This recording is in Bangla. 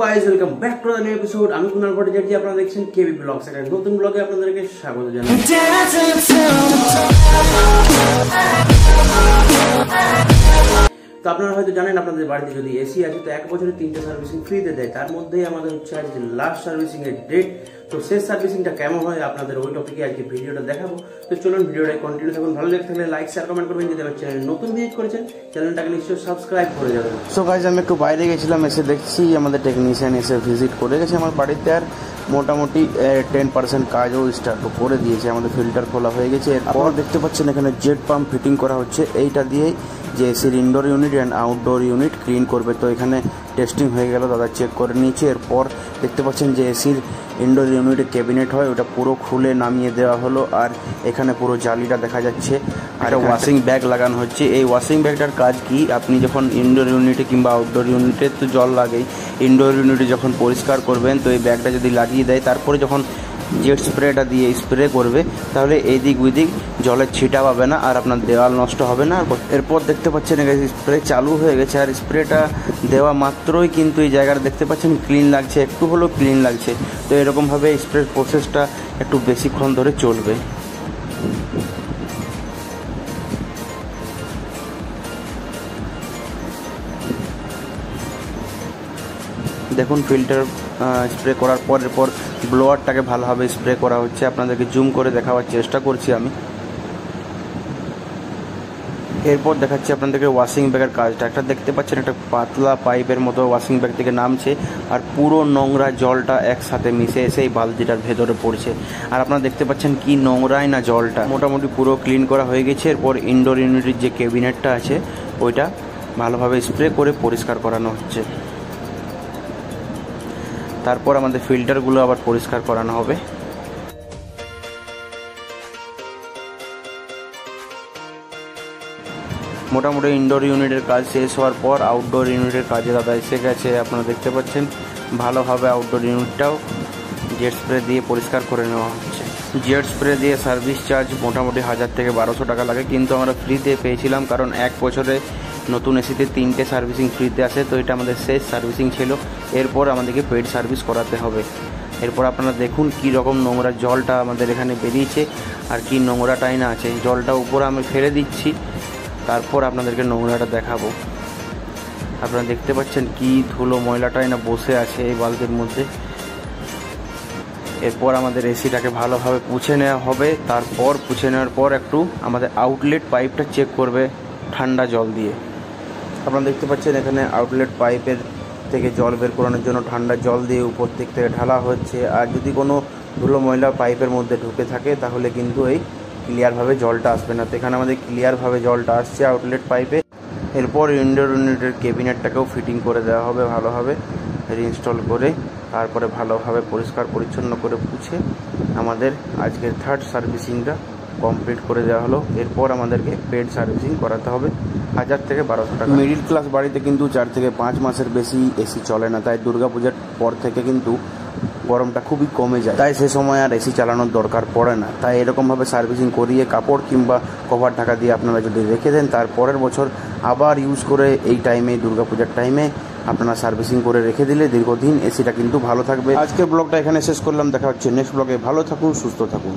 Guys welcome back to the new episode. আমি কুনাল ভট্টাচার্য, আপনারা দেখছেন কেবি ব্লগস। একটা নতুন ব্লগে আপনাদেরকে স্বাগত জানাই। তো আপনারা হয়তো জানেন, আপনাদের বাড়িতে যদি এসি আছে তো 1 বছরে 3টে সার্ভিসিং ফ্রিতে দেয়। তার মধ্যেই আমাদের হচ্ছে আজকে লাস্ট সার্ভিসিং এর ডেট। তো শেষ সার্ভিসিংটা কেমন হয় আপনাদের ওই টপিকে আজকে ভিডিওটা দেখাবো। তো চলুন ভিডিওটা কন্টিনিউ থাকুন। ভালো লেগে থাকলে লাইক শেয়ার কমেন্ট করবেন। যদি আমার চ্যানেল নতুন ভিজিট করেছেন চ্যানেলটাকে নিশ্চয়ই সাবস্ক্রাইব করে যাবেন। সো গাইজ, আমি একটু বাইরে গেছিলাম, এসে দেখছি আমাদের টেকনিশিয়ান এসে ভিজিট করে গেছে আমার বাড়িতে। আর মোটামুটি 10% কাজও স্টার্ট করে দিয়েছে। আমাদের ফিল্টার খোলা হয়ে গেছে। এরপর দেখতে পাচ্ছেন এখানে জেট পাম্প ফিটিং করা হচ্ছে। এইটা দিয়েই যে এসির indoor unit and outdoor unit clean করবে। তো এখানে টেস্টিং হয়ে গেল, দাদা চেক করে নিয়েছে। এরপর দেখতে পাচ্ছেন যে এসির ইনডোর ইউনিটে ক্যাবিনেট হয়, ওটা পুরো খুলে নামিয়ে দেওয়া হলো। আর এখানে পুরো জালিটা দেখা যাচ্ছে। আর ওয়াশিং ব্যাগ লাগানো হচ্ছে। এই ওয়াশিং ব্যাগটার কাজ কি, আপনি যখন ইনডোর ইউনিটে কিংবা আউটডোর ইউনিটে তো জল লাগেই, ইনডোর ইউনিটে যখন পরিষ্কার করবেন তো এই ব্যাগটা যদি লাগিয়ে দেয়, তারপরে যখন জেট স্প্রেটা দিয়ে স্প্রে করবে তাহলে এই দিক ওই দিক জলের ছিটা পাবে না আর আপনার দেওয়াল নষ্ট হবে না। এরপর দেখতে পাচ্ছেন স্প্রে চালু হয়ে গেছে। আর স্প্রেটা দেওয়া মাত্রই কিন্তু এই জায়গাটা দেখতে পাচ্ছেন ক্লিন লাগছে, একটু হলেও ক্লিন লাগছে। তো এরকমভাবে স্প্রের প্রসেসটা একটু বেশিক্ষণ ধরে চলবে। দেখুন ফিল্টার স্প্রে করার পর এরপর ব্লোয়ারটাকে ভালোভাবে স্প্রে করা হচ্ছে। আপনাদেরকে জুম করে দেখাবার চেষ্টা করছি আমি। এরপর দেখাচ্ছি আপনাদেরকে ওয়াশিং ব্যাগের কাজটা। একটা দেখতে পাচ্ছেন একটা পাতলা পাইপের মতো ওয়াশিং ব্যাগ থেকে নামছে আর পুরো নোংরা জলটা একসাথে মিশে এসে এই বালতিটার ভেতরে পড়ছে। আর আপনারা দেখতে পাচ্ছেন কি নোংরাই না জলটা। মোটামুটি পুরো ক্লিন করা হয়ে গেছে। এরপর ইনডোর ইউনিটের যে ক্যাবিনেটটা আছে ওইটা ভালোভাবে স্প্রে করে পরিষ্কার করানো হচ্ছে। তারপর আমাদের ফিল্টারগুলো আবার পরিষ্কার করানো হবে। মোটামুটি ইনডোর ইউনিটের কাজ শেষ হওয়ার পর আউটডোর ইউনিটের কাজে দাদা এসে গেছে। আপনারা দেখতে পাচ্ছেন ভালোভাবে আউটডোর ইউনিটটাও জেট স্প্রে দিয়ে পরিষ্কার করে নেওয়া হচ্ছে। জেট স্প্রে দিয়ে সার্ভিস চার্জ মোটামুটি 1000 থেকে 1200 টাকা লাগে, কিন্তু আমরা ফ্রিতে পেয়েছিলাম কারণ 1 বছরে নতুন এসিতে 3টে সার্ভিসিং ফ্রিতে আসে। তো এটা আমাদের শেষ সার্ভিসিং ছিল। এরপর আমাদেরকে পেড সার্ভিস করাতে হবে। এরপর আপনারা দেখুন কি রকম নোংরা জলটা আমাদের এখানে বেরিয়েছে আর কি নোংরাটাই না আছে। জলটা উপরে আমি ফেলে দিচ্ছি, তারপর আপনাদেরকে নোংরাটা দেখাবো। আপনারা দেখতে পাচ্ছেন কি ধুলো ময়লাটাই না বসে আছে এই বালতির মধ্যে। এরপর আমাদের এসিটাকে ভালোভাবে পুছে নেওয়া হবে। তারপর পুছে নেওয়ার পর একটু আমাদের আউটলেট পাইপটা চেক করবে ঠান্ডা জল দিয়ে। আপনারা দেখতে পাচ্ছেন এখানে আউটলেট পাইপের থেকে জল বের করানোর জন্য ঠান্ডা জল দিয়ে উপর দিক থেকে ঢালা হচ্ছে। আর যদি কোনো ধুলো ময়লা পাইপের মধ্যে ঢুকে থাকে তাহলে কিন্তু এই ক্লিয়ারভাবে জলটা আসবে না। তো এখানে আমাদের ক্লিয়ারভাবে জলটা আসছে আউটলেট পাইপে। এরপর ইনডোর ইউনিটের ক্যাবিনেটটাকেও ফিটিং করে দেওয়া হবে ভালোভাবে রিইনস্টল করে। তারপরে ভালোভাবে পরিষ্কার পরিচ্ছন্ন করে পুছে আমাদের আজকের 3rd সার্ভিসিংটা কমপ্লিট করে দেওয়া হলো। এরপর আমাদেরকে পেড সার্ভিসিং করাতে হবে 1000 থেকে 1200 টাকা। মিডিল ক্লাস বাড়িতে কিন্তু 4 থেকে 5 মাসের বেশি এসি চলে না, তাই দুর্গাপূজার পর থেকে কিন্তু গরমটা খুবই কমে যায়। তাই সে সময় আর এসি চালানোর দরকার পড়ে না। তাই এরকমভাবে সার্ভিসিং করিয়ে কাপড় কিংবা কভার ঢাকা দিয়ে আপনারা যদি রেখে দেন, তার পরের বছর আবার ইউজ করে এই টাইমে দুর্গাপূজার টাইমে আপনারা সার্ভিসিং করে রেখে দিলে দীর্ঘদিন এসিটা কিন্তু ভালো থাকবে। আজকের ব্লগটা এখানে শেষ করলাম। দেখা হচ্ছে নেক্সট ব্লগে। ভালো থাকুন, সুস্থ থাকুন।